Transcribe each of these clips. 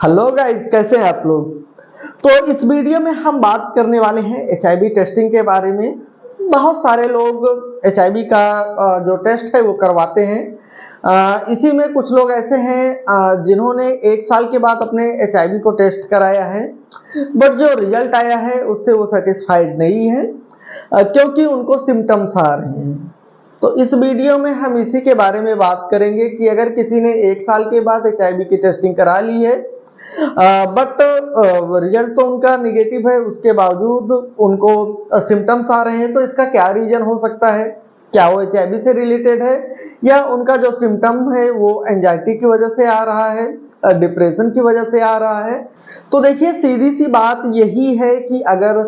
Hello guys, कैसे हैं आप लोग। तो इस वीडियो में हम बात करने वाले हैं एचआईवी टेस्टिंग के बारे में। बहुत सारे लोग एचआईवी का जो टेस्ट है वो करवाते हैं। इसी में कुछ लोग ऐसे हैं जिन्होंने 1 साल के बाद अपने एचआईवी को टेस्ट कराया है, बट जो रिजल्ट आया है उससे वो सेटिस्फाइड नहीं है, क्योंकि उनको सिम्टम्स आ रहे हैं। तो इस वीडियो में हम इसी के बारे में बात करेंगे कि अगर किसी ने 1 साल के बाद एचआईवी की टेस्टिंग करा ली है, बट रिजल्ट तो उनका निगेटिव है, उसके बावजूद उनको सिम्टम्स आ रहे हैं, तो इसका क्या रीजन हो सकता है। क्या वो एचआईवी से रिलेटेड है, या उनका जो सिम्टम है वो एंजाइटी की वजह से आ रहा है, डिप्रेशन की वजह से आ रहा है। तो देखिए, सीधी सी बात यही है कि अगर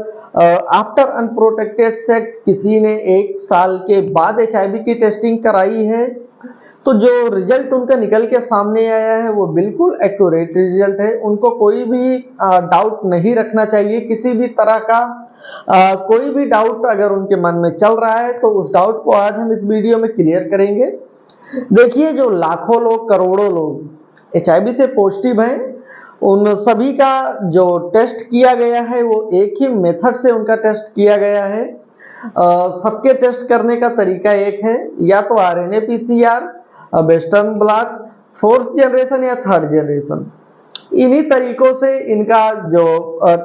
आफ्टर अनप्रोटेक्टेड सेक्स किसी ने 1 साल के बाद एचआईवी की टेस्टिंग कराई है, तो जो रिजल्ट उनका निकल के सामने आया है वो बिल्कुल एक्यूरेट रिजल्ट है। उनको कोई भी डाउट नहीं रखना चाहिए, किसी भी तरह का कोई भी डाउट अगर उनके मन में चल रहा है तो उस डाउट को आज हम इस वीडियो में क्लियर करेंगे। देखिए, जो लाखों लोग, करोड़ों लोग एचआईवी से पॉजिटिव हैं, उन सभी का जो टेस्ट किया गया है वो एक ही मेथड से उनका टेस्ट किया गया है। सबके टेस्ट करने का तरीका एक है, या तो RNA PCR, western blot, 4th generation या 3rd जनरेशन। इन्हीं तरीकों से इनका जो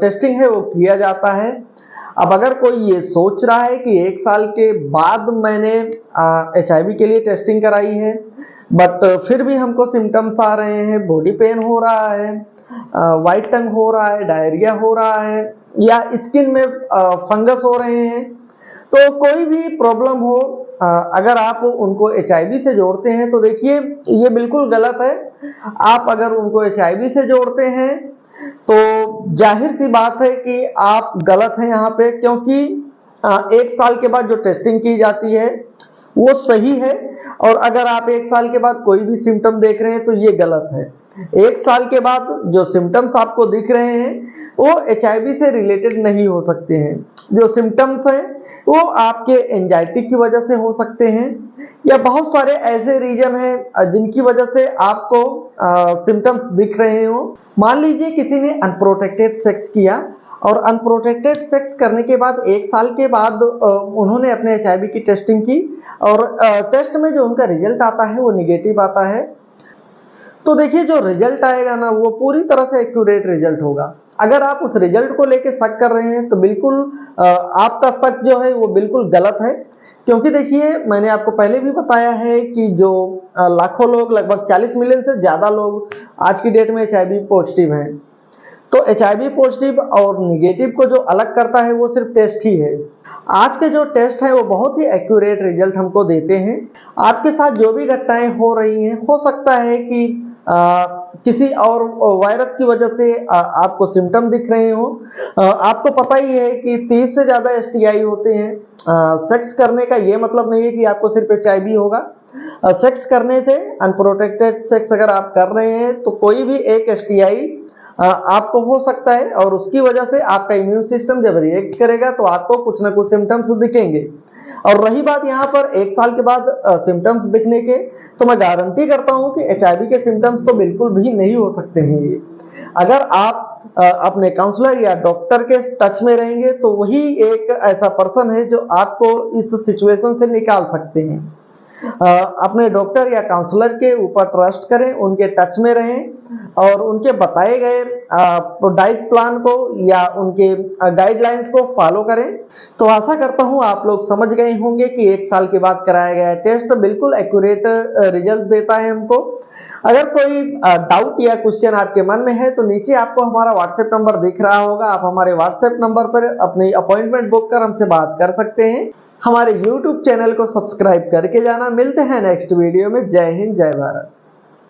टेस्टिंग है वो किया जाता है। अब अगर कोई ये सोच रहा है कि 1 साल के बाद मैंने एचआईवी के लिए टेस्टिंग कराई है, बट फिर भी हमको सिम्टम्स आ रहे हैं, बॉडी पेन हो रहा है, वाइट टंग हो रहा है, डायरिया हो रहा है, या स्किन में फंगस हो रहे हैं, तो कोई भी प्रॉब्लम हो, अगर आप उनको एचआईवी से जोड़ते हैं तो देखिए ये बिल्कुल गलत है। आप अगर उनको एचआईवी से जोड़ते हैं तो जाहिर सी बात है कि आप गलत हैं यहाँ पे, क्योंकि 1 साल के बाद जो टेस्टिंग की जाती है वो सही है, और अगर आप 1 साल के बाद कोई भी सिम्टम देख रहे हैं तो ये गलत है। 1 साल के बाद जो सिम्टम्स आपको दिख रहे हैं वो एचआईवी से रिलेटेड नहीं हो सकते हैं। जो सिम्टम्स हैं वो आपके एंजाइटी की वजह से हो सकते हैं, या बहुत सारे ऐसे रीजन हैं जिनकी वजह से आपको सिम्टम्स दिख रहे हो। मान लीजिए किसी ने अनप्रोटेक्टेड सेक्स किया, और अनप्रोटेक्टेड सेक्स करने के बाद 1 साल के बाद उन्होंने अपने एचआईवी की टेस्टिंग की, और टेस्ट में जो उनका रिजल्ट आता है वो निगेटिव आता है। तो देखिए, जो रिजल्ट आएगा ना वो पूरी तरह से एक्यूरेट रिजल्ट होगा। अगर आप उस रिजल्ट को लेके शक कर रहे हैं तो बिल्कुल आपका शक जो है वो बिल्कुल गलत है, क्योंकि देखिए मैंने आपको पहले भी बताया है कि जो लाखों लोग, लगभग 40 मिलियन से ज़्यादा लोग आज की डेट में एचआईवी पॉजिटिव हैं। तो एचआईवी पॉजिटिव और निगेटिव को जो अलग करता है वो सिर्फ टेस्ट ही है। आज के जो टेस्ट है वो बहुत ही एक्यूरेट रिजल्ट हमको देते हैं। आपके साथ जो भी घटनाएं हो रही हैं, हो सकता है कि किसी और वायरस की वजह से आपको सिम्टम दिख रहे हो। आपको पता ही है कि 30 से ज़्यादा एसटीआई होते हैं। सेक्स करने का ये मतलब नहीं है कि आपको सिर्फ एचआईवी होगा। सेक्स करने से, अनप्रोटेक्टेड सेक्स अगर आप कर रहे हैं तो कोई भी एक एसटीआई आपको हो सकता है, और उसकी वजह से आपका इम्यून सिस्टम जब रिएक्ट करेगा तो आपको कुछ ना कुछ सिम्टम्स दिखेंगे। और रही बात यहाँ पर 1 साल के बाद सिम्टम्स दिखने के, तो मैं गारंटी करता हूँ कि एचआईवी के सिम्टम्स तो बिल्कुल भी नहीं हो सकते हैं ये। अगर आप अपने काउंसलर या डॉक्टर के टच में रहेंगे तो वही एक ऐसा पर्सन है जो आपको इस सिचुएशन से निकाल सकते हैं। अपने डॉक्टर या काउंसलर के ऊपर ट्रस्ट करें, उनके टच में रहें, और उनके बताए गए डाइट प्लान को या उनके गाइडलाइंस को फॉलो करें। तो आशा करता हूं आप लोग समझ गए होंगे कि 1 साल के बाद कराया गया टेस्ट बिल्कुल एक्यूरेट रिजल्ट देता है हमको। अगर कोई डाउट या क्वेश्चन आपके मन में है तो नीचे आपको हमारा व्हाट्सएप नंबर दिख रहा होगा। आप हमारे व्हाट्सएप नंबर पर अपनी अपॉइंटमेंट बुक कर हमसे बात कर सकते हैं। हमारे YouTube चैनल को सब्सक्राइब करके जाना। मिलते हैं नेक्स्ट वीडियो में। जय हिंद, जय भारत।